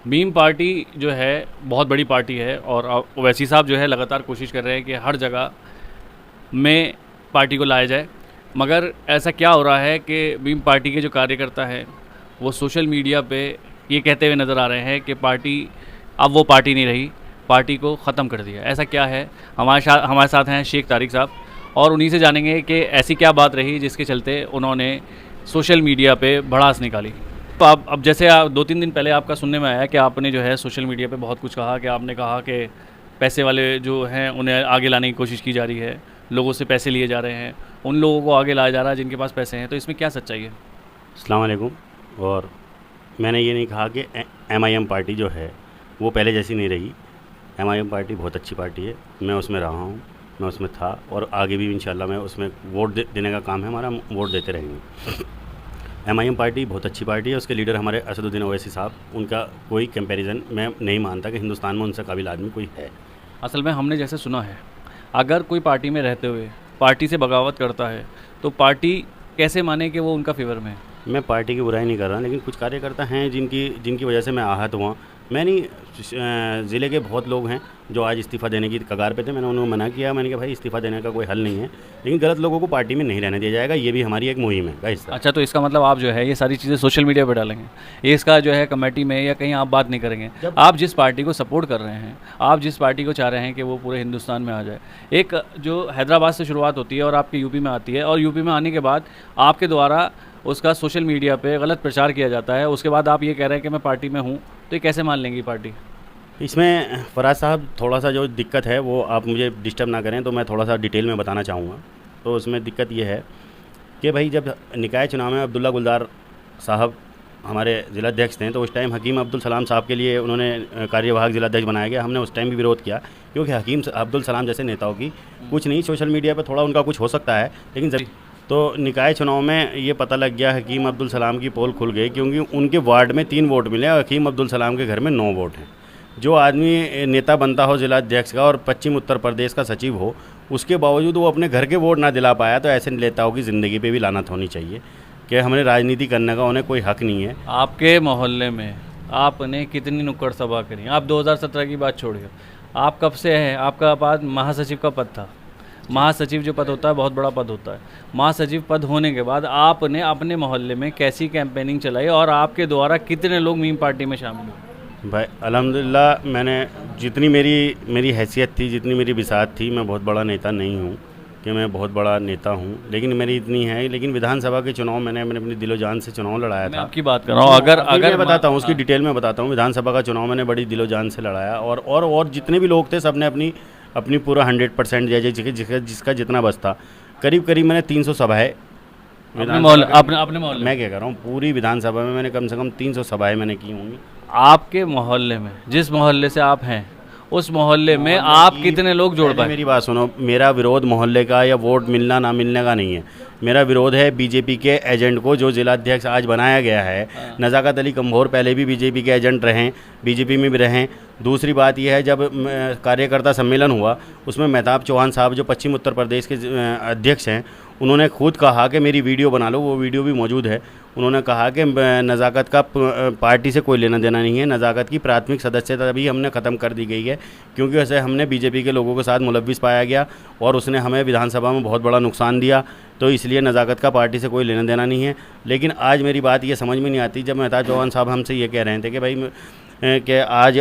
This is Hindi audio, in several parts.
मीम पार्टी जो है बहुत बड़ी पार्टी है और ओवैसी साहब जो है लगातार कोशिश कर रहे हैं कि हर जगह में पार्टी को लाया जाए। मगर ऐसा क्या हो रहा है कि मीम पार्टी के जो कार्यकर्ता हैं वो सोशल मीडिया पे ये कहते हुए नज़र आ रहे हैं कि पार्टी अब वो पार्टी नहीं रही, पार्टी को ख़त्म कर दिया। ऐसा क्या है? हमारे साथ हैं शेख तारिक साहब और उन्हीं से जानेंगे कि ऐसी क्या बात रही जिसके चलते उन्होंने सोशल मीडिया पे भड़ास निकाली। तो आप अब जैसे आप 2-3 दिन पहले आपका सुनने में आया कि आपने जो है सोशल मीडिया पे बहुत कुछ कहा कि आपने कहा कि पैसे वाले जो हैं उन्हें आगे लाने की कोशिश की जा रही है, लोगों से पैसे लिए जा रहे हैं, उन लोगों को आगे लाया जा रहा है जिनके पास पैसे हैं। तो इसमें क्या सच्चाई है? अस्सलाम वालेकुम। और मैंने ये नहीं कहा कि एमआईएम पार्टी जो है वो पहले जैसी नहीं रही। एमआईएम पार्टी बहुत अच्छी पार्टी है, मैं उसमें रहा हूँ, मैं उसमें था और आगे भी इंशाल्लाह मैं उसमें वोट देने का काम है हमारा, वोट देते रहेंगे। एमआईएम पार्टी बहुत अच्छी पार्टी है, उसके लीडर हमारे असदुद्दीन ओवैसी साहब, उनका कोई कंपैरिजन मैं नहीं मानता कि हिंदुस्तान में उनसे काबिल आदमी कोई है। असल में हमने जैसे सुना है, अगर कोई पार्टी में रहते हुए पार्टी से बगावत करता है तो पार्टी कैसे माने कि वो उनका फेवर में है? मैं पार्टी की बुराई नहीं कर रहा, लेकिन कुछ कार्यकर्ता हैं जिनकी वजह से मैं आहत हुआ। मैं नहीं, ज़िले के बहुत लोग हैं जो आज इस्तीफ़ा देने की कगार पे थे, मैंने उन्हें मना किया। मैंने कहा भाई इस्तीफ़ा देने का कोई हल नहीं है, लेकिन गलत लोगों को पार्टी में नहीं रहने दिया जाएगा। ये भी हमारी एक मुहिम है का हिस्सा। अच्छा, तो इसका मतलब आप जो है ये सारी चीज़ें सोशल मीडिया पे डालेंगे, ये इसका जो है कमेटी में या कहीं आप बात नहीं करेंगे? आप जिस पार्टी को सपोर्ट कर रहे हैं, आप जिस पार्टी को चाह रहे हैं कि वो पूरे हिंदुस्तान में आ जाए, एक जो हैदराबाद से शुरुआत होती है और आपके यूपी में आती है और यूपी में आने के बाद आपके द्वारा उसका सोशल मीडिया पे गलत प्रचार किया जाता है, उसके बाद आप ये कह रहे हैं कि मैं पार्टी में हूँ, तो ये कैसे मान लेंगी पार्टी? इसमें फराज साहब थोड़ा सा जो दिक्कत है वो आप मुझे डिस्टर्ब ना करें तो मैं थोड़ा सा डिटेल में बताना चाहूँगा। तो उसमें दिक्कत ये है कि भाई जब निकाय चुनाव में अब्दुल्ला गुलजार साहब हमारे ज़िलाध्यक्ष थे तो उस टाइम हकीम अब्दुल सलाम साहब के लिए उन्होंने कार्यवाहक ज़िलाध्यक्ष बनाया गया। हमने उस टाइम भी विरोध किया क्योंकि हकीम अब्दुल सलाम जैसे नेताओं की कुछ नहीं, सोशल मीडिया पर थोड़ा उनका कुछ हो सकता है, लेकिन जब तो निकाय चुनाव में ये पता लग गया हकीम अब्दुल सलाम की पोल खुल गई क्योंकि उनके वार्ड में 3 वोट मिले और हकीम अब्दुल सलाम के घर में 9 वोट हैं। जो आदमी नेता बनता हो जिलाध्यक्ष का और पश्चिम उत्तर प्रदेश का सचिव हो, उसके बावजूद वो अपने घर के वोट ना दिला पाया, तो ऐसे नेताओं की ज़िंदगी पे भी लानत होनी चाहिए कि हमें राजनीति करने का उन्हें कोई हक नहीं है। आपके मोहल्ले में आपने कितनी नुक्कड़ सभा करी? आप 2017 की बात छोड़िए, आप कब से हैं? आपका पद महासचिव का पद था। महासचिव जो पद होता है बहुत बड़ा पद होता है। महासचिव पद होने के बाद आपने अपने मोहल्ले में कैसी कैंपेनिंग चलाई और आपके द्वारा कितने लोग मीम पार्टी में शामिल हुए? भाई अल्हम्दुलिल्लाह, मैंने जितनी मेरी हैसियत थी, जितनी मेरी बिसात थी, मैं बहुत बड़ा नेता नहीं हूँ कि मैं बहुत बड़ा नेता हूँ, लेकिन मेरी इतनी है। लेकिन विधानसभा के चुनाव मैंने अपनी दिलो जान से चुनाव लड़ाया था। आपकी बात कर रहा हूँ, अगर मैं बताता हूँ उसकी डिटेल में बताता हूँ। विधानसभा का चुनाव मैंने बड़ी दिलो जान से लड़ाया और जितने भी लोग थे सब ने अपनी पूरा 100% जिसका जितना बस था, करीब मैंने 300 सभाएँ अपने मोहल्ले मैं क्या कर रहा हूँ, पूरी विधानसभा में मैंने कम से कम 300 सभाएँ मैंने की होंगी। आपके मोहल्ले में, जिस मोहल्ले से आप हैं, उस मोहल्ले में आप कितने लोग जोड़ पाए? मेरी बात सुनो, मेरा विरोध मोहल्ले का या वोट मिलना ना मिलने का नहीं है। मेरा विरोध है बीजेपी के एजेंट को जो जिलाध्यक्ष आज बनाया गया है। नज़ाकत अली कंभोर पहले भी बीजेपी के एजेंट रहें, बीजेपी में भी रहें। दूसरी बात यह है, जब कार्यकर्ता सम्मेलन हुआ उसमें मेहताब चौहान साहब जो पश्चिम उत्तर प्रदेश के अध्यक्ष हैं, उन्होंने खुद कहा कि मेरी वीडियो बना लो, वो वीडियो भी मौजूद है। उन्होंने कहा कि नज़ाकत का पार्टी से कोई लेना देना नहीं है, नज़ाकत की प्राथमिक सदस्यता भी हमने ख़त्म कर दी गई है क्योंकि वैसे हमने बीजेपी के लोगों के साथ मुलव्विस पाया गया और उसने हमें विधानसभा में बहुत बड़ा नुकसान दिया, तो इसलिए नज़ाकत का पार्टी से कोई लेना देना नहीं है। लेकिन आज मेरी बात ये समझ में नहीं आती, जब मेहताब चौहान साहब हमसे ये कह रहे थे कि भाई कि आज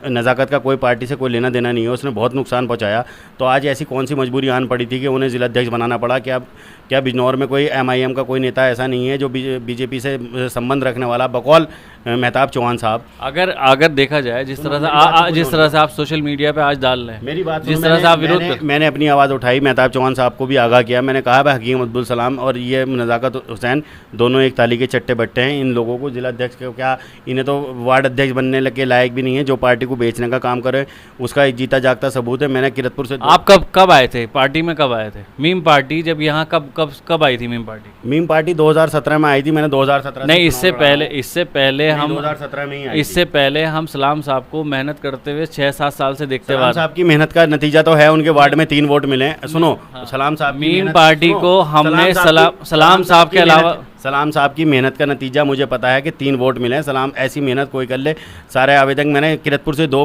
नज़ाकत का कोई पार्टी से कोई लेना देना नहीं है, उसने बहुत नुकसान पहुंचाया, तो आज ऐसी कौन सी मजबूरी आन पड़ी थी कि उन्हें ज़िलाध्यक्ष बनाना पड़ा? क्या बिजनौर में कोई एमआईएम का कोई नेता ऐसा नहीं है जो बीजेपी से संबंध रखने वाला, बकौल मेहताब चौहान साहब? अगर देखा जाए जिस तरह से आप सोशल मीडिया पे आज डाल रहे हैं, मेरी बात जिस तरह से आप विरोध मैंने अपनी आवाज़ उठाई, मेहताब चौहान साहब को भी आगाह किया। मैंने कहा भाई हकीम अब्दुल सलाम और ये नज़ाकत हुसैन दोनों एक ताली के चट्टे बट्टे हैं। इन लोगों को जिलाध्यक्ष को क्या, इन्हें तो वार्ड अध्यक्ष बनने के लायक भी नहीं है। जो पार्टी को बेचने का काम करे उसका एक जीता जागता सबूत है। मैंने किरतपुर से आप कब आए थे पार्टी में? कब आए थे मीम पार्टी? जब यहाँ कब आई थी मीम पार्टी? मीम पार्टी 2017 में आई थी। मैंने 2017 नहीं, इससे पहले हम 2017 में ही आई। इससे पहले हम सलाम साहब को मेहनत करते हुए 6-7 साल से देखते हुए, सलाम साहब की मेहनत का नतीजा तो है, उनके वार्ड में 3 वोट मिले। सुनो, सलाम साहब मीम पार्टी को हमने सलाम साहब के अलावा सलाम साहब की मेहनत का नतीजा मुझे पता है कि 3 वोट मिले हैं। सलाम ऐसी मेहनत कोई कर ले, सारे आवेदक मैंने किरतपुर से 2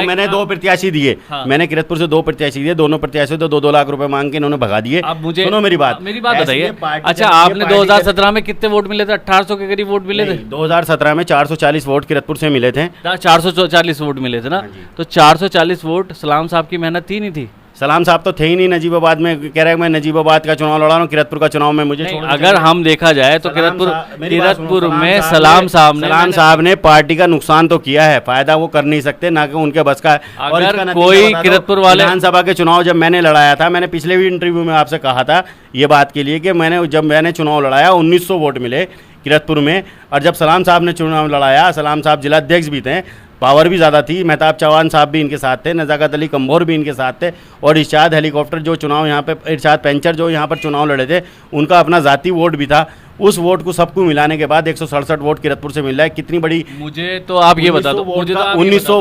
मैंने 2 प्रत्याशी दिए। मैंने किरतपुर से 2 प्रत्याशी दिए, दोनों प्रत्याशी तो 2-2 लाख रुपए मांग के इन्होंने भगा दिए। अब मुझे सुनो मेरी बात बताइए। अच्छा, आपने 2017 में कितने वोट मिले थे? 1800 के करीब वोट मिले थे। 2017 में 440 वोट किरतपुर से मिले थे। 440 वोट मिले थे ना, तो 440 वोट सलाम साहब की मेहनत थी नहीं थी? सलाम साहब तो थे ही नहीं नजीबाबाद में, कह रहे हैं मैं नजीबाबाद का चुनाव लड़ा रहा हूँ, किरतपुर का चुनाव में मुझे छोड़। अगर हम देखा जाए तो किरतपुर में सलाम साहब ने पार्टी का नुकसान तो किया है, फायदा वो कर नहीं सकते, ना कि उनके बस का है। अगर कोई किरतपुर वाले विधानसभा के चुनाव जब मैंने लड़ाया था, मैंने पिछले भी इंटरव्यू में आपसे कहा था ये बात के लिए कि जब मैंने चुनाव लड़ाया 1900 वोट मिले किरतपुर में, और जब सलाम साहब ने चुनाव लड़ाया, सलाम साहब जिलाध्यक्ष भी थे, पावर भी ज़्यादा थी, मेहताब चौहान साहब भी इनके साथ थे, नज़ाकत अली कंभोर भी इनके साथ थे, और इरशाद हेलीकॉप्टर जो चुनाव यहाँ पे, इरशाद पेंचर जो यहाँ पर चुनाव लड़े थे, उनका अपना ज़ाती वोट भी था। उस वोट को सबको मिलाने के बाद 167 वोट किरतपुर से मिल रहा है। कितनी बड़ी, मुझे तो आप ये बता दो, मुझे 1900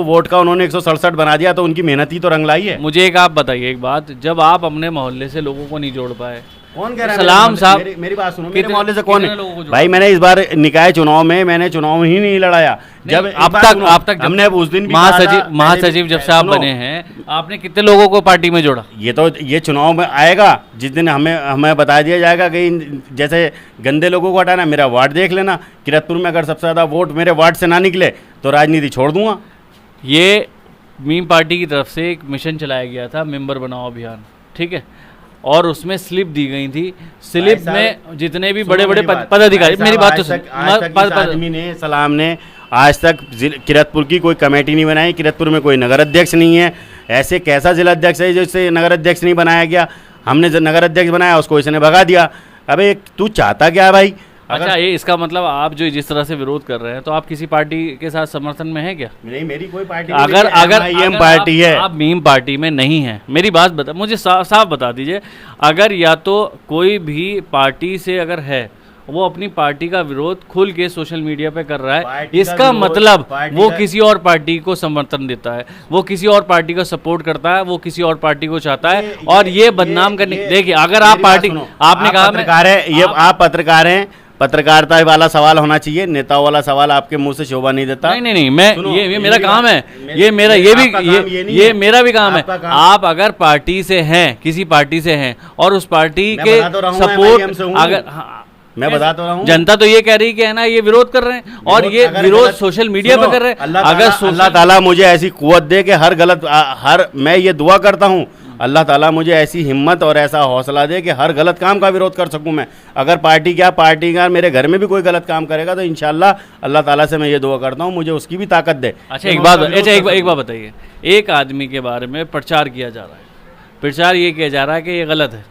वोट का उन्होंने 167 बना दिया, तो उनकी मेहनत ही तो रंग लाई है। मुझे एक आप बताइए एक बात, जब आप अपने मोहल्ले से लोगों को नहीं जोड़ पाए, कौन कह रहा है? सलाम साहब, मेरी बात सुनो, मेरे मोहल्ले से कौन है भाई? मैंने इस बार निकाय चुनाव में मैंने चुनाव ही नहीं लड़ाया। जब अब तक हमने उस दिन भी महासचिव जब साहब बने हैं, आपने कितने लोगों को पार्टी में जोड़ा? ये चुनाव में आएगा जिस दिन हमें बता दिया जाएगा कि जैसे गंदे लोगों को हटाना। मेरा वार्ड देख लेना, किरतपुर में अगर सबसे ज़्यादा वोट मेरे वार्ड से ना निकले तो राजनीति छोड़ दूंगा। ये मीम पार्टी की तरफ से एक मिशन चलाया गया था, मेंबर बनाओ अभियान, ठीक है, और उसमें स्लिप दी गई थी। स्लिप में जितने भी बड़े बड़े पदाधिकारी, मेरी बात तो आदमी ने, सलाम ने आज तक किरतपुर की कोई कमेटी नहीं बनाई, किरतपुर में कोई नगर अध्यक्ष नहीं है। ऐसे कैसा जिला अध्यक्ष है जिससे नगर अध्यक्ष नहीं बनाया गया? हमने जो नगर अध्यक्ष बनाया उसको इसने भगा दिया। अबे तू चाहता क्या है भाई? अच्छा, ये इसका मतलब आप जो जिस तरह से विरोध कर रहे हैं, तो आप किसी पार्टी के साथ समर्थन में है क्या? नहीं, मेरी कोई पार्टी अगर पार्टी है, आप मीम पार्टी में नहीं है, मेरी बात बता, मुझे साफ बता दीजिए। अगर या तो कोई भी पार्टी से अगर है, वो अपनी पार्टी का विरोध खुल के सोशल मीडिया पे कर रहा है, इसका मतलब वो किसी और पार्टी को समर्थन देता है, वो किसी और पार्टी को सपोर्ट करता है, वो किसी और पार्टी को चाहता है, और ये बदनाम करने। देखिए, अगर आप पार्टी, आपने कहा पत्रकार है, ये आप पत्रकार हैं, पत्रकारिता वाला सवाल होना चाहिए, नेताओं वाला सवाल आपके मुंह से शोभा नहीं देता। नहीं, मैं ये मेरा काम है, ये मेरा भी काम है। आप अगर पार्टी से हैं, किसी पार्टी से हैं, और उस पार्टी के सपोर्ट, अगर मैं बता तो रहा हूँ, जनता तो ये कह रही कि है ना, ये विरोध कर रहे हैं, और ये विरोध सोशल मीडिया पे कर रहे हैं। अगर अल्लाह ताला मुझे ऐसी कुव्वत दे कि मैं ये दुआ करता हूँ, अल्लाह ताला मुझे ऐसी हिम्मत और ऐसा हौसला दे कि हर गलत काम का विरोध कर सकूं मैं। अगर पार्टी का मेरे घर में भी कोई गलत काम करेगा तो इंशाल्लाह अल्लाह ताला से मैं ये दुआ करता हूं मुझे उसकी भी ताकत दे। अच्छा, एक बात बताइए, एक आदमी के बारे में प्रचार किया जा रहा है, प्रचार ये किया जा रहा है कि ये गलत है,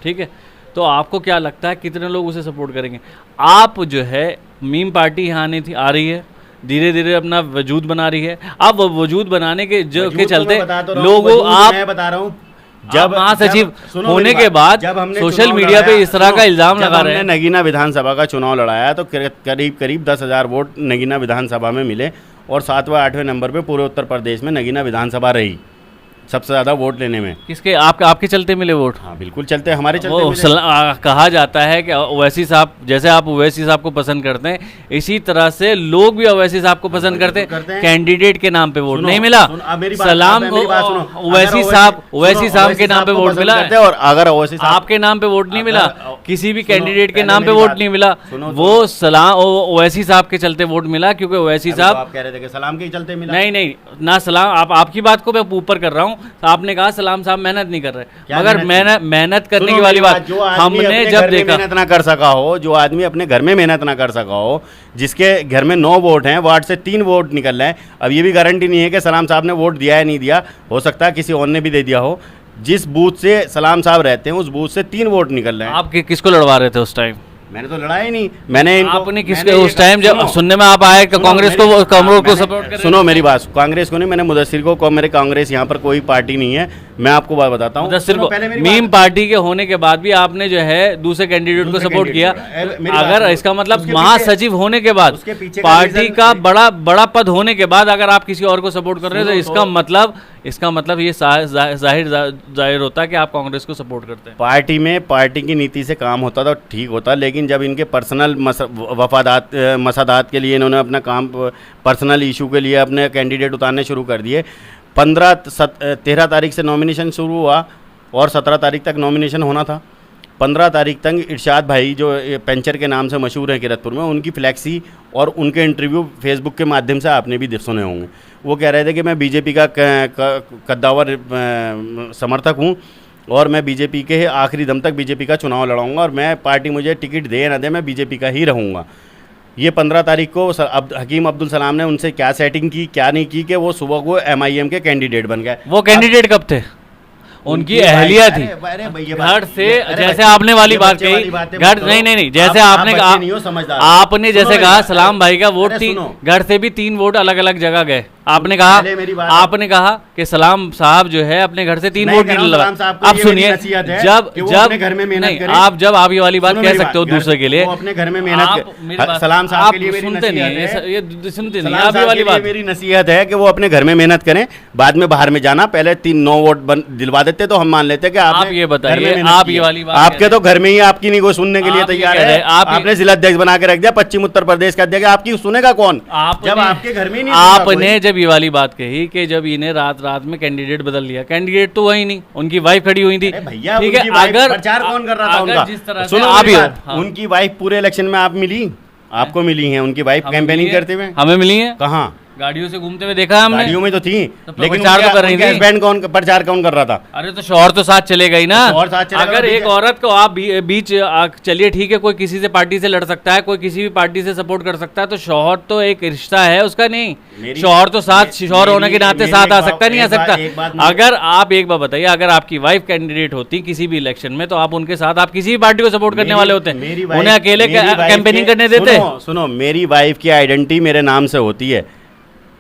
ठीक है, तो आपको क्या लगता है कितने लोग उसे सपोर्ट करेंगे? आप जो है मीम पार्टी यहाँ आ रही है, धीरे धीरे अपना वजूद बना रही है। अब वजूद बनाने के चलते लोगों, मैं बता रहा हूँ, जब महासचिव होने के बाद सोशल मीडिया पे इस तरह का इल्जाम लगा रहे हैं। नगीना विधानसभा का चुनाव लड़ाया तो करीब 10,000 वोट नगीना विधानसभा में मिले, और 7वें 8वें नंबर पे पूरे उत्तर प्रदेश में नगीना विधानसभा रही सबसे ज़्यादा वोट लेने में। किसके? आपके चलते मिले वोट? हाँ बिल्कुल चलते, हमारे चलते कहा जाता है कि ओवैसी साहब, जैसे आप ओवैसी साहब को पसंद करते हैं, इसी तरह से लोग भी ओवैसी साहब को पसंद करते हैं। कैंडिडेट के नाम पे वोट नहीं मिला, सलाम को ओवैसी साहब के नाम पे वोट मिला, और अगर आपके नाम पे वोट नहीं मिला, किसी भी कैंडिडेट के नाम पे वोट नहीं मिला, वो सलाम ओवैसी साहब के चलते वोट मिला, क्योंकि ओवैसी साहब कह रहे थे कि सलाम के चलते मिला। नहीं ना, सलाम, आपकी बात को मैं ऊपर कर रहा हूँ। आपने कहा सलाम साहब मेहनत नहीं कर रहे, मगर मेहनत करने की वाली बात हमने जब देखा, मेहनत ना कर सका हो, जो आदमी अपने घर में मेहनत ना कर सका हो, जिसके घर में 9 वोट हैं, वार्ड से 3 वोट निकल रहे हैं। अब ये भी गारंटी नहीं है कि सलाम साहब ने वोट दिया है नहीं दिया, हो सकता है किसी और ने भी दे दिया हो। जिस बूथ से सलाम साहब रहते हैं उस बूथ से 3 वोट निकल रहे हैं। आप किसको लड़वा रहे थे उस टाइम? मैंने तो लड़ाया ही नहीं। मैंने आपने किसके उस टाइम जब सुनने में आप आए कि कांग्रेस को सपोर्ट कर? सुनो मेरी बात, कांग्रेस को नहीं, मैंने मुदस्सिर को, मेरे कांग्रेस यहाँ पर कोई पार्टी नहीं है, मैं आपको बात बताता हूँ। मुदस्सिर को मीम पार्टी के होने के बाद भी आपने जो है दूसरे कैंडिडेट को सपोर्ट किया, अगर इसका मतलब महासचिव होने के बाद पार्टी का बड़ा पद होने के बाद अगर आप किसी और को सपोर्ट कर रहे हो तो इसका मतलब ये जाहिर होता है कि आप कांग्रेस को सपोर्ट करते हैं। पार्टी में पार्टी की नीति से काम होता तो ठीक होता, लेकिन जब इनके पर्सनल मसादात के लिए इन्होंने अपना काम पर्सनल इशू के लिए अपने कैंडिडेट उतारने शुरू कर दिए। 13 तारीख से नॉमिनेशन शुरू हुआ और 17 तारीख तक नॉमिनेशन होना था। 15 तारीख तक इरशाद भाई जो पेंचर के नाम से मशहूर हैं किरतपुर में, उनकी फ्लैक्सी और उनके इंटरव्यू फेसबुक के माध्यम से आपने भी सुने होंगे। वो कह रहे थे कि मैं बीजेपी का कद्दावर समर्थक हूँ और मैं बीजेपी के आखिरी दम तक बीजेपी का चुनाव लड़ाऊंगा और मैं पार्टी मुझे टिकट दे ना दे मैं बीजेपी का ही रहूँगा। ये 15 तारीख को हकीम अब्दुल सलाम ने उनसे क्या सेटिंग की क्या नहीं की कि वो सुबह को MIM के कैंडिडेट बन गए। वो कैंडिडेट कब थे? उनकी अहलिया थी घर से, जैसे आपने वाली बात कही घर नहीं जैसे आपने जैसे कहा सलाम भाई का वोट घर से भी 3 वोट अलग अलग जगह गए। आपने कहा कि सलाम साहब जो है अपने घर से 3 वोट नहीं लगा। आप सुनिए, जब आप ये वाली बात कह सकते हो दूसरे के लिए अपने घर में मेहनत, सलाम साहब के लिए सुनते नहीं आप ये वाली बात। मेरी नसीहत है कि वो अपने घर में मेहनत करें, बाद में बाहर में जाना, पहले 9 वोट दिलवा देते तो हम मान लेते कि आप ये बताइए, आप ये वाली बात आपके तो घर में ही आपकी नहीं कोई सुनने के लिए तैयार है। आपने जिला अध्यक्ष बना के रख दिया, पश्चिम उत्तर प्रदेश का अध्यक्ष, आपकी सुनेगा कौन जब आपके घर में नहीं। आपने जब ये वाली बात कही कि जब इन्हें रात में कैंडिडेट बदल लिया, कैंडिडेट तो वही नहीं, उनकी वाइफ खड़ी हुई थी। भैया ठीक है, अगर प्रचार कौन कर रहा था उनका, जिस तरह सुनो आप उनकी वाइफ पूरे इलेक्शन में आप मिली, आपको मिली है उनकी वाइफ कैंपेनिंग करते हुए? हमें मिली है। कहाँ? गाड़ियों से घूमते हुए देखा हमने। गाड़ियों में तो थी, लेकिन प्रचार तो कर रही थी। हस्बैंड कौन प्रचार कौन कर रहा था? अरे तो शौहर तो साथ चलेगा ही ना। अगर एक तो औरत को आप बीच चलिए ठीक है, कोई किसी से पार्टी से लड़ सकता है, कोई किसी भी पार्टी से सपोर्ट कर सकता है, तो शौहर तो एक रिश्ता है उसका, नहीं शौहर तो साथ शौहर होने के नाते साथ आ सकता नहीं आ सकता। अगर आप एक बार बताइए, अगर आपकी वाइफ कैंडिडेट होती किसी भी इलेक्शन में तो आप उनके साथ आप किसी भी पार्टी को सपोर्ट करने वाले होते हैं, उन्हें अकेले कैंपेनिंग करने देते? सुनो, मेरी वाइफ की आइडेंटिटी मेरे नाम से होती है,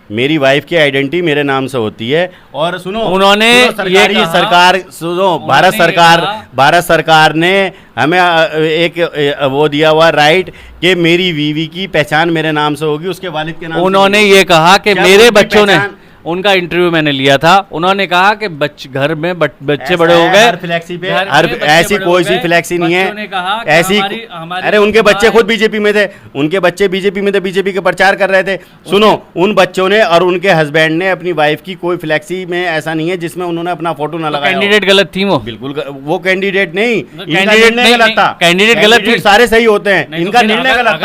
मेरी वाइफ की आइडेंटिटी मेरे नाम से होती है। और सुनो, उन्होंने ये सरकार सुनो, भारत सरकार ने हमें एक वो दिया हुआ राइट कि मेरी बीवी की पहचान मेरे नाम से होगी, उसके वालिद के नाम। उन्होंने ये कहा कि मेरे बच्चों ने, उनका इंटरव्यू मैंने लिया था, उन्होंने कहा कि घर में बच्चे बड़े हो गए, फ्लैक्सी पे ऐसी कोई सी फ्लैक्सी नहीं है ऐसी। अरे उनके बच्चे खुद बीजेपी में थे, उनके बच्चे बीजेपी में थे, बीजेपी के प्रचार कर रहे थे। सुनो, उन बच्चों ने और उनके हस्बैंड ने अपनी वाइफ की कोई फ्लैक्सी में ऐसा नहीं है जिसमें उन्होंने अपना फोटो ना लगाया। कैंडिडेट गलत थी वो, बिल्कुल वो कैंडिडेट नहीं, कैंडिडेट गलत था, कैंडिडेट गलत थी, सारे सही होते हैं, इनका निर्णय गलत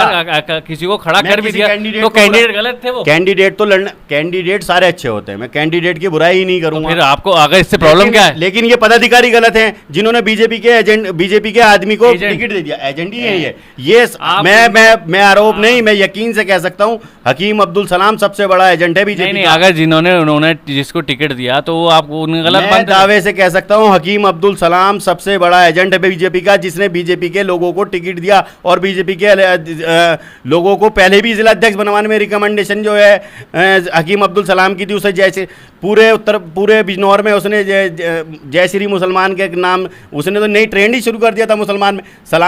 था। किसी को खड़ा कर भी दिया तो कैंडिडेट गलत थे। वो कैंडिडेट तो लड़ना, कैंडिडेट सारे अच्छे होते हैं, मैं कैंडिडेट की बुराई ही नहीं करूंगा। फिर आपको अगर इससे प्रॉब्लम क्या है? लेकिन ये पदाधिकारी गलत हैं जिन्होंने बीजेपी के आदमी को टिकट दे दिया। एजेंट ही है ये मैं आरोप नहीं, मैं यकीन से कह सकता हूं हकीम अब्दुल सलाम सबसे बड़ा एजेंट है बीजेपी। नहीं, अगर उन्होंने जिसको टिकट दिया तो वो आपको गलत मैं दावे से कह सकता हूं हकीम अब्दुल सलाम सबसे बड़ा एजेंट है बीजेपी का, जिसने बीजेपी के लोगों को टिकट दिया और बीजेपी के लोगों को पहले भी जिला अध्यक्ष बनवाने में रिकमेंडेशन जो है हकीम अब्दुल सलाम की थी। उसे जैसे पूरे बिजनौर में उसने जय श्री मुसलमान के नाम उसने तो नई ट्रेंड ही शुरू कर दिया था मुसलमान में,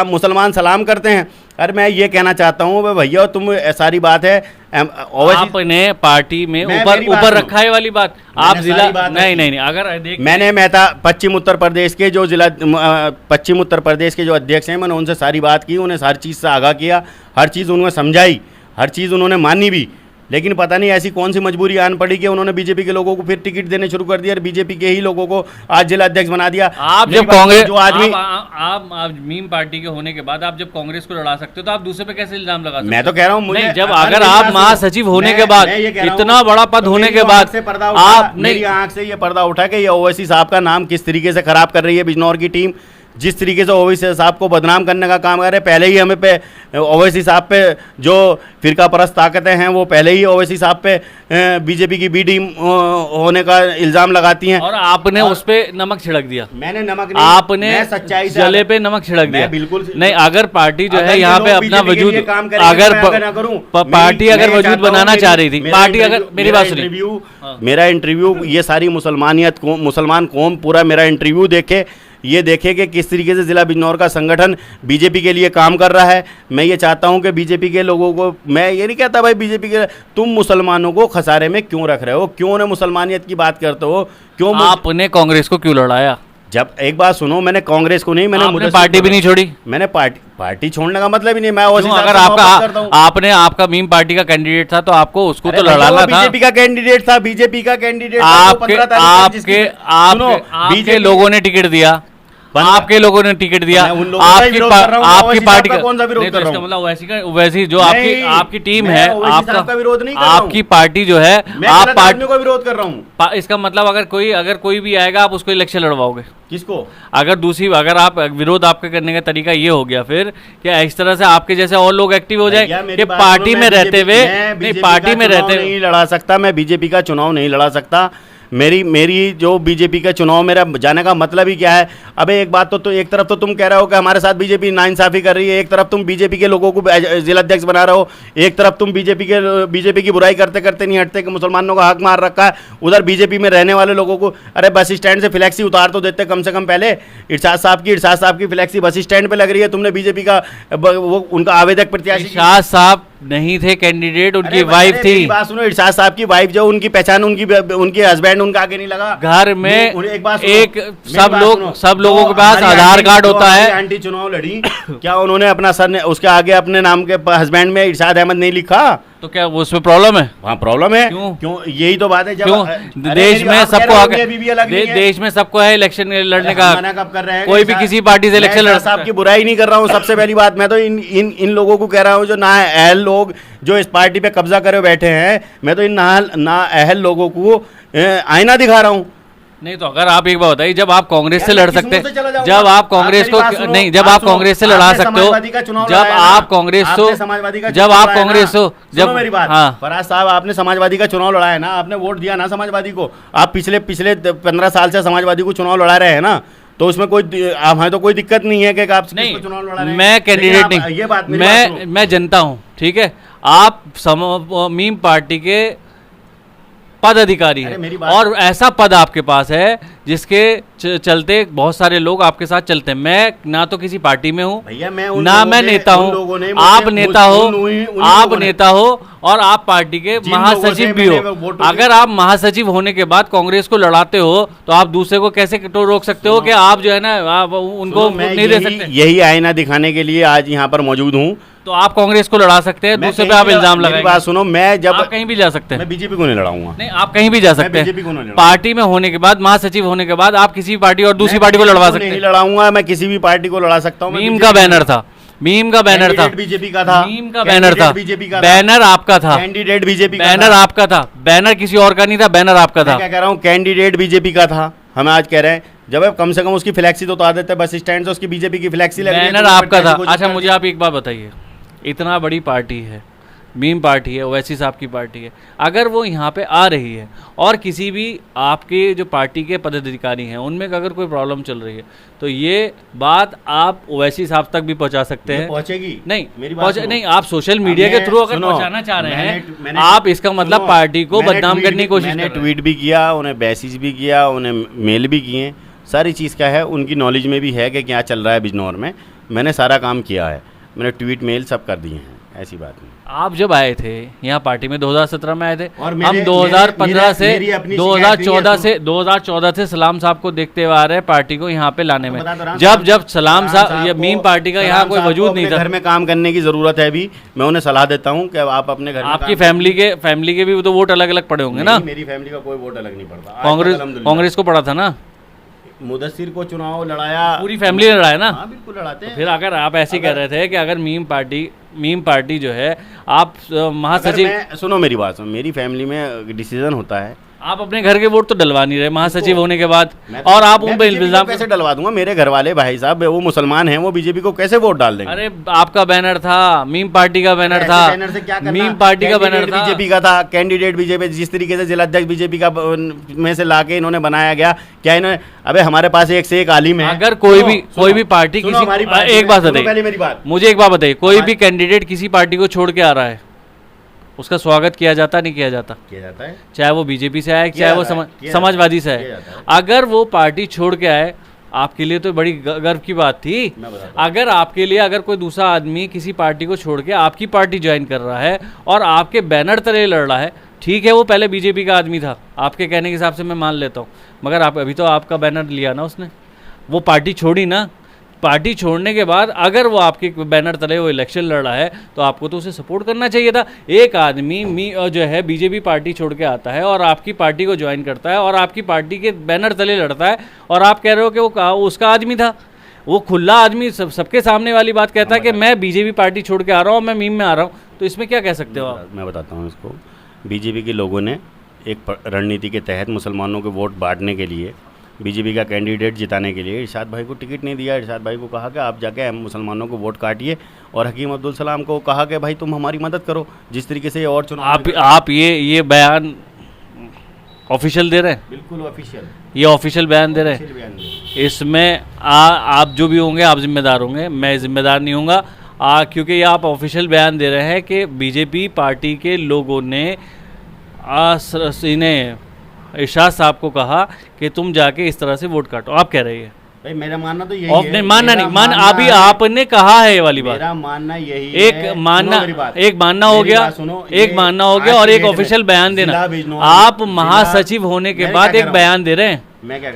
मुसलमान सलाम करते हैं। अरे मैं ये कहना चाहता हूँ भैया, तुम सारी बात है आपने पार्टी में ऊपर रखा है वाली बात, आप जिला नहीं अगर देख मैंने पश्चिम उत्तर प्रदेश के जो अध्यक्ष हैं, मैंने उनसे सारी बात की, उन्हें हर चीज़ से आगाह किया, हर चीज़ उन्हें समझाई, हर चीज़ उन्होंने मानी भी। लेकिन पता नहीं ऐसी कौन सी मजबूरी आन पड़ी कि उन्होंने बीजेपी के लोगों को फिर टिकट देने शुरू कर दिया और बीजेपी के ही लोगों को आज जिला अध्यक्ष बना दिया। आप जब कांग्रेस जो आदमी आप मीम पार्टी के होने के बाद आप जब कांग्रेस को लड़ा सकते हो तो आप दूसरे पे कैसे इल्जाम लगा सकते हो? मैं तो कह रहा हूँ जब अगर आप महासचिव होने के बाद इतना बड़ा पद होने के बाद आप मेरी आंख से ये पर्दा उठा के ये ओवैसी साहब का नाम किस तरीके से खराब कर रही है बिजनौर की टीम। जिस तरीके से ओवैसी साहब को बदनाम करने का काम कर रहे हैं, पहले ही हमें पे ओवैसी साहब पे जो फिरका परस्त ताकतें हैं वो पहले ही ओवैसी साहब पे बीजेपी की बी टीम होने का इल्ज़ाम लगाती हैं। और आपने उस पे नमक छिड़क दिया। मैंने नमक नहीं, आपने मैं सच्चाई से जले पे नमक छिड़क दिया। बिल्कुल नहीं, अगर पार्टी जो है यहाँ पे अपना वजूद, अगर पार्टी अगर वजूद बनाना चाह रही थी, पार्टी अगर, मेरी बात सुनिए, मेरा इंटरव्यू ये सारी मुसलमान कौम पूरा मेरा इंटरव्यू देखे, ये देखे कि किस तरीके से ज़िला बिजनौर का संगठन बीजेपी के लिए काम कर रहा है। मैं ये चाहता हूं कि बीजेपी के लोगों को, मैं ये नहीं कहता भाई बीजेपी के, तुम मुसलमानों को खसारे में क्यों रख रहे हो, क्यों उन्हें मुसलमानियत की बात करते हो, क्यों आपने कांग्रेस को क्यों लड़ाया? जब एक बात सुनो, मैंने कांग्रेस को नहीं, मैंने पार्टी भी नहीं छोड़ी। मैंने पार्टी छोड़ने का मतलब ही नहीं, मैं अगर आपने आपका मीम पार्टी का कैंडिडेट था तो आपको उसको तो लड़ाना था। बीजेपी का कैंडिडेट था, बीजेपी का कैंडिडेट आपके लोगों ने टिकट दिया, आपके लोगों ने टिकट दिया, आपकी पार्टी का कौन सा विरोध कर रहा हूं? मतलब वैसी जो आपकी टीम है, आपका विरोध नहीं कर रहा हूं, आपकी पार्टी जो है, आप पार्टी को विरोध कर रहा हूं। इसका मतलब अगर कोई भी आएगा आप उसको इलेक्शन लड़वाओगे? किसको? अगर आप विरोध आपके करने का तरीका ये हो गया फिर क्या इस तरह से आपके जैसे और लोग एक्टिव हो जाए कि पार्टी में रहते हुए, नहीं पार्टी में रहते नहीं लड़ा सकता, मैं बीजेपी का चुनाव नहीं लड़ा सकता। मेरी जो बीजेपी का चुनाव मेरा जाने का मतलब ही क्या है? अबे एक बात तो एक तरफ तो तुम कह रहे हो कि हमारे साथ बीजेपी नाइंसाफी कर रही है, एक तरफ तुम बीजेपी के लोगों को जिलाध्यक्ष बना रहे हो, एक तरफ तुम बीजेपी की बुराई करते करते नहीं हटते कि मुसलमानों का हक मार रखा है, उधर बीजेपी में रहने वाले लोगों को, अरे बस स्टैंड से फ्लैक्सी उतार तो देते कम से कम। पहले इरशाद साहब की फ्लैक्सी बस स्टैंड पे लग रही है, तुमने बीजेपी का वो उनका आवेदक प्रत्याशी इरशाद साहब नहीं थे कैंडिडेट, उनकी वाइफ थी। बात सुनो, इरशाद साहब की वाइफ जो, उनकी पहचान उनके हस्बैंड उनका आगे नहीं लगा। घर में एक सब लोगों के पास आधार कार्ड होता है। आंटी चुनाव लड़ी क्या उन्होंने अपना सर ने उसके आगे अपने नाम के हस्बैंड में इरशाद अहमद नहीं लिखा? तो क्या वो उसमें प्रॉब्लम है? हाँ प्रॉब्लम है। क्यों? यही तो बात है। जब देश में सबको देश में सबको है इलेक्शन लड़ने का, मना कब कर रहे हैं? कोई भी किसी पार्टी से इलेक्शन लड़, साहब की बुराई नहीं कर रहा हूँ। सबसे पहली बात मैं तो इन लोगों को कह रहा हूँ जो ना अहल लोग जो इस पार्टी पे कब्जा करे बैठे हैं, मैं तो इन ना अहल लोगों को आईना दिखा रहा हूँ। नहीं तो अगर आप एक बात बताइए, जब आप कांग्रेस से लड़ सकते, जब आप कांग्रेस को नहीं, जब आप कांग्रेस से लड़ा सकते हो, जब आप कांग्रेस हो, जब आप कांग्रेस हो, जब मेरी बात, हाँ फराज साहब आपने समाजवादी का चुनाव लड़ा है ना, आपने वोट दिया ना समाजवादी को, आप पिछले 15 साल से समाजवादी को चुनाव लड़ा रहे हैं ना, तो उसमें हमें तो कोई दिक्कत नहीं है कि आप नहीं, चुनाव लड़ा रहे हैं। मैं कैंडिडेट नहीं, ये बात मैं जनता हूँ, ठीक है। आप मीम पार्टी के पद अधिकारी है और ऐसा पद आपके पास है जिसके चलते बहुत सारे लोग आपके साथ चलते हैं। मैं ना तो किसी पार्टी में हूँ ना मैं नेता हूँ, आप नेता हो, आप नेता हो और आप पार्टी के महासचिव भी हो। अगर आप महासचिव होने के बाद कांग्रेस को लड़ाते हो तो आप दूसरे को कैसे रोक सकते हो कि आप जो है ना आप उनको नहीं दे सकते? यही आईना दिखाने के लिए आज यहाँ पर मौजूद हूँ। तो आप कांग्रेस को लड़ा सकते हैं, दूसरे पे आप इल्जाम लगाएंगे। बात सुनो, मैं जब आप कहीं भी जा सकते हैं, मैं बीजेपी को नहीं लड़ाऊंगा। नहीं, आप कहीं भी जा सकते हैं। पार्टी में होने के बाद, महासचिव होने के बाद आप किसी पार्टी और दूसरी पार्टी को लड़वा सकते हैं। नहीं लड़ाऊंगा, मैं किसी भी पार्टी को लड़ा सकता हूँ। मीम का बैनर था, मीम का बैनर था, बीजेपी का था, मीम का बैनर था, बैनर आपका था, कैंडिडेट बीजेपी, बैनर आपका था, बैनर किसी और का नहीं था, बैनर आपका था। क्या कह रहा हूँ, कैंडिडेट बीजेपी का था। हम आज कह रहे हैं जब कम से कम उसकी फ्लैक्सी तो उतार देते, बस स्टैंड से उसकी बीजेपी की फ्लैक्सी लग रही है, बैनर आपका था। अच्छा मुझे आप एक बात बताइए, इतना बड़ी पार्टी है, मीम पार्टी है, ओवैसी साहब की पार्टी है, अगर वो यहाँ पे आ रही है और किसी भी आपके जो पार्टी के पदाधिकारी हैं उनमें अगर कोई प्रॉब्लम चल रही है तो ये बात आप ओवैसी साहब तक भी पहुँचा सकते हैं। पहुँचेगी नहीं, नहीं, आप सोशल मीडिया के थ्रू अगर पहुँचाना चाह रहे हैं आप, इसका मतलब पार्टी को बदनाम करने की कोशिश। मैंने ट्वीट भी किया, उन्हें मैसेज भी किया, उन्हें मेल भी किए, सारी चीज़ क्या है उनकी नॉलेज में भी है कि क्या चल रहा है बिजनौर में। मैंने सारा काम किया है, मैंने ट्वीट मेल सब कर दिए हैं, ऐसी बात नहीं। आप जब आए थे यहाँ पार्टी में 2017 में आए थे, और हम 2015 से 2014 से सलाम साहब को देखते हुए आ रहे हैं पार्टी को यहाँ पे लाने में। जब सलाम साहब, ये मीम पार्टी का यहाँ कोई वजूद नहीं था। घर में काम करने की जरूरत है भी, मैं उन्हें सलाह देता हूँ कि आप अपने घर में, आपकी फैमिली के भी तो वोट अलग अलग पड़े होंगे ना? मेरी फैमिली का कोई वोट अलग नहीं पड़ता। कांग्रेस को पड़ा था ना, मुदस्सिर को चुनाव लड़ाया, पूरी फैमिली ने लड़ाया ना। हाँ बिल्कुल लड़ाते हैं। फिर अगर आप ऐसे कह रहे थे कि अगर मीम पार्टी जो है आप महासचिव, सुनो मेरी बात सुनो, मेरी फैमिली में डिसीजन होता है, आप अपने घर के वोट तो डलवा नहीं रहे महासचिव होने के बाद, मैं और आप उन पर बीजेपी को इल्जाम कैसे डलवा दूंगा? मेरे घर वाले भाई साहब वो मुसलमान हैं, वो बीजेपी को कैसे वोट डाल देंगे? अरे आपका बैनर था, मीम पार्टी का बैनर था, बैनर से क्या करना? मीम पार्टी का बैनर था, बीजेपी का था, कैंडिडेट बीजेपी, जिस तरीके से जिलाध्यक्ष बीजेपी का में से लाके इन्होंने बनाया गया, क्या इन्होंने, अबे हमारे पास एक से एक आलिम है। अगर कोई भी पार्टी किसी, एक बात बताइए, मेरी बात मुझे एक बात बताइए, कोई भी कैंडिडेट किसी पार्टी को छोड़ के आ रहा है, उसका स्वागत किया जाता नहीं किया जाता? किया जाता है, चाहे वो बीजेपी से आए, चाहे वो समाजवादी से आए। अगर वो पार्टी छोड़ के आए, आपके लिए तो बड़ी गर्व की बात थी। अगर आपके लिए, अगर कोई दूसरा आदमी किसी पार्टी को छोड़ के आपकी पार्टी ज्वाइन कर रहा है और आपके बैनर तले लड़ रहा है, ठीक है वो पहले बीजेपी का आदमी था, आपके कहने के हिसाब से मैं मान लेता हूँ, मगर आप अभी तो आपका बैनर लिया ना उसने, वो पार्टी छोड़ी ना। पार्टी छोड़ने के बाद अगर वो आपके बैनर तले वो इलेक्शन लड़ रहा है तो आपको तो उसे सपोर्ट करना चाहिए था। एक आदमी जो है बीजेपी पार्टी छोड़ के आता है और आपकी पार्टी को ज्वाइन करता है और आपकी पार्टी के बैनर तले लड़ता है, और आप कह रहे हो कि वो उसका आदमी था। वो खुला आदमी सबके सामने वाली बात कहता है कि मैं बीजेपी पार्टी छोड़ के आ रहा हूँ, मैं मीम में आ रहा हूँ, तो इसमें क्या कह सकते हो आप? मैं बताता हूँ इसको। बीजेपी के लोगों ने एक रणनीति के तहत मुसलमानों के वोट बांटने के लिए, बीजेपी का कैंडिडेट जिताने के लिए इरशाद भाई को टिकट नहीं दिया। इरशाद भाई को कहा कि आप जाके मुसलमानों को वोट काटिए, और हकीम अब्दुल सलाम को कहा कि भाई तुम हमारी मदद करो, जिस तरीके से और चुनाव आप ये बयान ऑफिशियल दे रहे हैं? बिल्कुल ऑफिशियल, ये ऑफिशियल बयान दे रहे हैं। इसमें आप जो भी होंगे आप जिम्मेदार होंगे, मैं जिम्मेदार नहीं होऊंगा, क्योंकि ये आप ऑफिशियल बयान दे रहे हैं कि बीजेपी पार्टी के लोगों ने इन्हें इरशाद साहब को कहा कि तुम जाके इस तरह से वोट काटो। आप कह रही है भाई, मेरा मानना तो यही है। मानना नहीं, अभी आपने कहा है ये वाली बात। मेरा मानना यही है। एक मानना हो गया, एक मानना हो गया, और एक ऑफिशियल बयान देना। आप महासचिव होने के बाद एक बयान दे रहे हैं,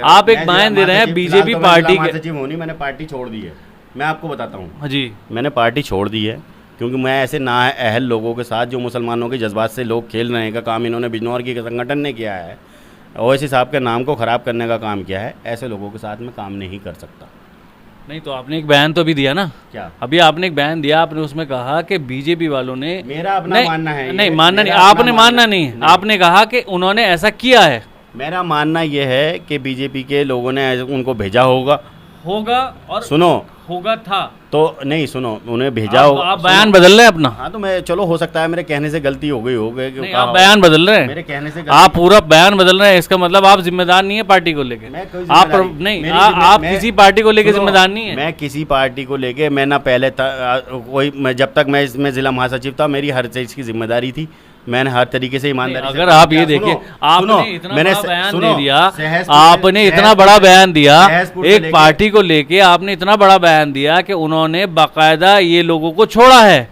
आप एक बयान दे रहे हैं बीजेपी पार्टी के सचिव होनी, मैंने पार्टी छोड़ दी है। मैं आपको बताता हूँ जी, मैंने पार्टी छोड़ दी है क्योंकि मैं ऐसे ना अहल लोगों के साथ, जो मुसलमानों के जज्बात से लोग खेल रहे हैं का काम इन्होंने बिजनौर की संगठन ने किया है, ओवैसी साहब के नाम को ख़राब करने का काम किया है, ऐसे लोगों के साथ में काम नहीं कर सकता। नहीं तो आपने एक बयान तो भी दिया ना? क्या? अभी आपने एक बयान दिया, आपने उसमें कहा कि बीजेपी वालों ने, मेरा अपना मानना है, नहीं मानना नहीं, आपने मानना नहीं, आपने कहा कि उन्होंने ऐसा किया है। मेरा मानना यह है कि बीजेपी के लोगों ने उनको भेजा होगा, और सुनो होगा था तो नहीं, सुनो, उन्हें भेजा होगा। आप बयान बदल रहे हैं अपना? हाँ तो मैं, चलो हो सकता है मेरे कहने से गलती हो गई नहीं, आप बयान बदल रहे हैं, मेरे कहने से आप पूरा बयान बदल रहे हैं। इसका मतलब आप जिम्मेदार नहीं है पार्टी को लेके? आप नहीं, आप किसी पार्टी को लेके जिम्मेदार नहीं है? मैं किसी पार्टी को लेके, मैं ना पहले था कोई, मैं जब तक मैं इसमें जिला महासचिव था, मेरी हर चीज़ की जिम्मेदारी थी, मैंने हर तरीके से ईमानदारी। अगर आप ये देखिए, आपने इतना बड़ा बयान दे दिया, आपने इतना बड़ा बयान दिया एक पार्टी को लेके, आपने इतना बड़ा बयान दिया कि उन्होंने बाकायदा ये लोगों को छोड़ा है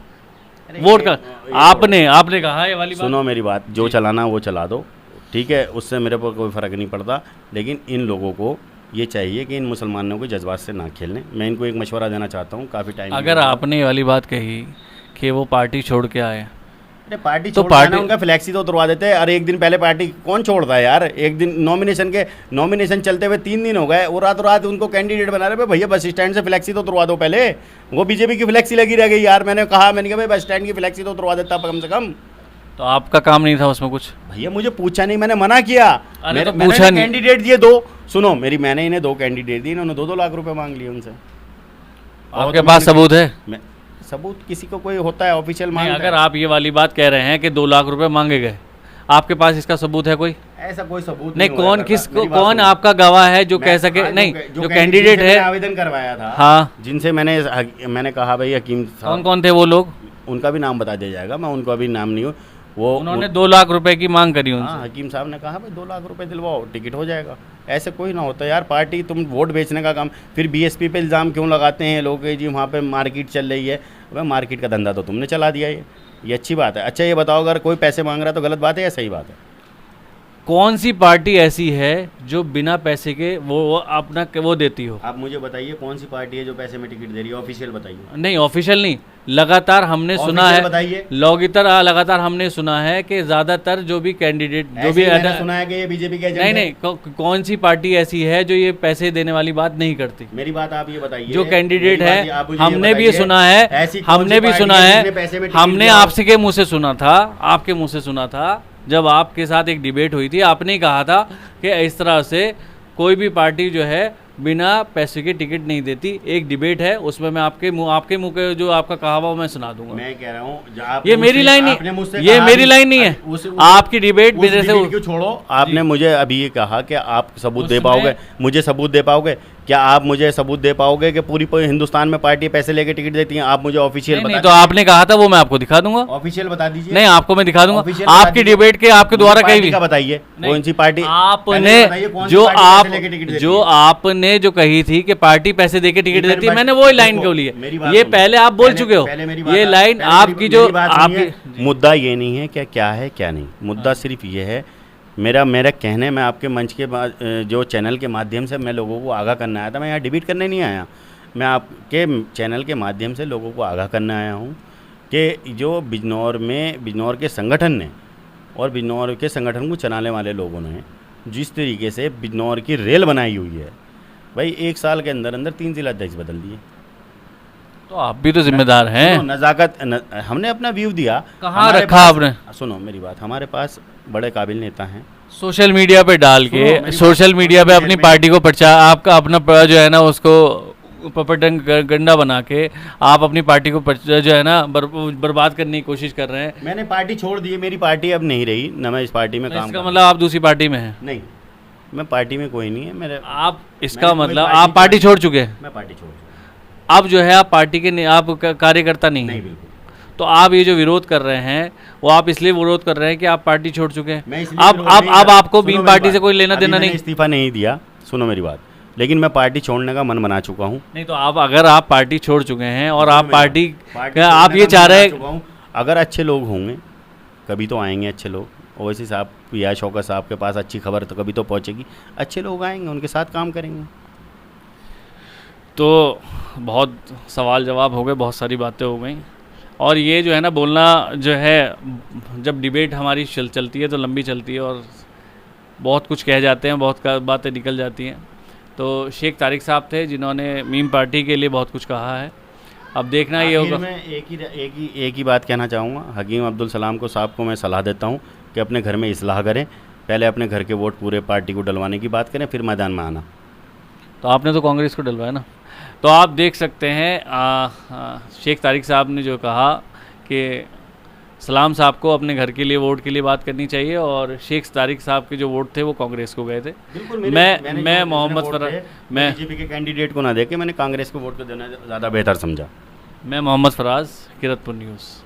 वोट का। आपने कहा ये वाली बात। सुनो मेरी बात, जो चलाना वो चला दो, ठीक है, उससे मेरे पर कोई फ़र्क नहीं पड़ता, लेकिन इन लोगों को ये चाहिए कि इन मुसलमानों के जज्बात से ना खेलने। मैं इनको एक मशवरा देना चाहता हूँ, काफ़ी टाइम। अगर आपने ये वाली बात कही कि वो पार्टी छोड़ के आए, अरे पार्टी तो पार्टी उनका फ्लैक्सी तो उतरवा देते हैं। अरे एक दिन पहले पार्टी कौन छोड़ता है यार? एक दिन नॉमिनेशन चलते हुए 3 दिन हो गए, वो रात उनको कैंडिडेट बना रहे। भैया बस स्टैंड से फ्लैक्सी तो उतरवा दो पहले। वो बीजेपी की फ्लैक्सी लगी रह गई यार। मैंने कहा भाई बस स्टैंड की फ्लैक्सी तो उतरवा देता कम से कम। तो आपका काम नहीं था उसमें कुछ? भैया मुझे पूछा नहीं, मैंने मना किया। मैंने पूछा नहीं, कैंडिडेट दिए 2। सुनो मेरी, मैंने इन्हें 2 कैंडिडेट दिए, इन्होंने 2-2 लाख रुपए मांग लिए उनसे। आपके पास सबूत है? सबूत किसी को कोई होता है ऑफिशियल मांग। अगर आप ये वाली बात कह रहे हैं कि 2 लाख रुपए मांगे गए, आपके पास इसका सबूत है कोई? ऐसा कोई सबूत नहीं। कौन आपका गवाह है जो कह सके? नहीं, जो कैंडिडेट है, आवेदन करवाया था, हाँ, जिनसे मैंने कहा भाई हकीम साहब। कौन थे वो लोग? उनका भी नाम बता दिया जाएगा, मैं उनका भी नाम नहीं हूँ। उन्होंने 2 लाख रुपए की मांग करी उनसे। हाँ, हकीम साहब ने कहा भाई 2 लाख रुपए दिलवाओ, टिकट हो जाएगा। ऐसे कोई ना होता यार। पार्टी, तुम वोट बेचने का काम, फिर बीएसपी पे इल्ज़ाम क्यों लगाते हैं लोग जी वहाँ पे मार्केट चल रही है? भाई मार्केट का धंधा तो तुमने चला दिया। ये अच्छी बात है? अच्छा ये बताओ, अगर कोई पैसे मांग रहा है तो गलत बात है या सही बात है? कौन सी पार्टी ऐसी है जो बिना पैसे के वो अपना वो देती हो? आप मुझे बताइए कौन सी पार्टी है जो पैसे में टिकट दे रही है? ऑफिशियल बताइए। नहीं ऑफिशियल नहीं, लगातार हमने सुना है, बताइए। लगातार हमने सुना है कि ज्यादातर जो भी कैंडिडेट, जो भी सुना है कि ये बीजेपी के नहीं, कौन सी पार्टी ऐसी है जो ये पैसे देने वाली बात नहीं करती? मेरी बात आप ये बताइए। जो कैंडिडेट है, हमने भी सुना है, हमने आपसे के मुँह से सुना था, आपके मुँह से सुना था जब आपके साथ एक डिबेट हुई थी, आपने ही कहा था कि इस तरह से कोई भी पार्टी जो है बिना पैसे के टिकट नहीं देती। एक डिबेट है, उसमें मैं आपके मुंह के जो आपका कहा हुआ मैं सुना दूंगा। मैं कह रहा हूँ ये मेरी लाइन नहीं, ये मेरी लाइन नहीं है, आपकी डिबेट मेरे से क्यों छोड़ो। आपने मुझे अभी ये कहा कि आप सबूत दे पाओगे, मुझे सबूत दे पाओगे क्या? आप मुझे सबूत दे पाओगे कि पूरी हिंदुस्तान में पार्टी पैसे लेके टिकट देती हैं? आप मुझे ऑफिशियल बता। तो आपने कहा था वो मैं आपको दिखा दूंगा, ऑफिशियल बता दीजिए। नहीं, आपको मैं दिखा दूंगा, आपकी डिबेट के आपके द्वारा कही का बताइए कौन सी पार्टी आपने जो आपने जो कही थी कि पार्टी पैसे देके टिकट देती है, मैंने वो लाइन क्यों ली है? ये पहले आप बोल चुके हो, ये लाइन आपकी जो आपकी मुद्दा ये नहीं है क्या है क्या नहीं, मुद्दा सिर्फ ये है मेरा कहने में आपके मंच के जो चैनल के माध्यम से मैं लोगों को आगाह करना आया था। मैं यहाँ डिबेट करने नहीं आया, मैं आपके चैनल के माध्यम से लोगों को आगाह करने आया हूँ कि जो बिजनौर के संगठन ने और बिजनौर के संगठन को चलाने वाले लोगों ने जिस तरीके से बिजनौर की रेल बनाई हुई है, भाई 1 साल के अंदर अंदर 3 जिलाध्यक्ष बदल दिए। तो आप भी तो जिम्मेदार हैं। हमने अपना व्यू दिया, कहाँ रखा आपने? सुनो मेरी बात, हमारे पास बड़े काबिल नेता हैं, सोशल मीडिया पे डाल के, सोशल मीडिया पे अपनी पार्टी को प्रचार, आपका अपना जो है ना उसको पपटन गंडा बना के आप अपनी पार्टी को जो है ना बर्बाद करने की कोशिश कर रहे हैं। मैंने पार्टी छोड़ दी है, मेरी पार्टी अब नहीं रही ना, मैं इस पार्टी में काम। इसका मतलब आप दूसरी पार्टी में हैं? नहीं, मैं पार्टी में कोई नहीं है मेरे। आप इसका मतलब आप पार्टी छोड़ चुके हैं? मैं पार्टी छोड़ चुका। अब जो है आप पार्टी के आप कार्यकर्ता नहीं है। बिल्कुल। तो आप ये जो विरोध कर रहे हैं वो आप इसलिए विरोध कर रहे हैं कि आप पार्टी छोड़ चुके हैं। अब आपको भीम पार्टी से कोई लेना देना नहीं। इस्तीफा नहीं दिया, सुनो मेरी बात, लेकिन मैं पार्टी छोड़ने का मन बना चुका हूँ। नहीं तो आप अगर आप पार्टी छोड़ चुके हैं और आप पार्टी आप ये चाह रहे हैं, अगर अच्छे लोग होंगे कभी तो आएंगे अच्छे लोग। ओवैसी साहब या शौकत साहब के पास अच्छी खबर तो कभी तो पहुँचेगी, अच्छे लोग आएंगे, उनके साथ काम करेंगे। तो बहुत सवाल जवाब हो गए, बहुत सारी बातें हो गई, और ये जो है ना बोलना जो है, जब डिबेट हमारी चलती है तो लंबी चलती है और बहुत कुछ कह जाते हैं, बहुत बातें निकल जाती हैं। तो शेख तारिक साहब थे जिन्होंने मीम पार्टी के लिए बहुत कुछ कहा है। अब देखना ये होगा। मैं एक ही बात कहना चाहूँगा, हकीम अब्दुल सलाम को साहब को मैं सलाह देता हूँ कि अपने घर में इस्लाह करें, पहले अपने घर के वोट पूरे पार्टी को डलवाने की बात करें, फिर मैदान में आना। तो आपने तो कांग्रेस को डलवाया ना। तो आप देख सकते हैं शेख तारिक साहब ने जो कहा कि सलाम साहब को अपने घर के लिए वोट के लिए बात करनी चाहिए, और शेख तारिक साहब के जो वोट थे वो कांग्रेस को गए थे। मैं मोहम्मद फराज, मैं बीजेपी के कैंडिडेट को ना देके मैंने कांग्रेस को वोट को देना ज़्यादा बेहतर समझा। मैं मोहम्मद फराज, किरतपुर न्यूज़।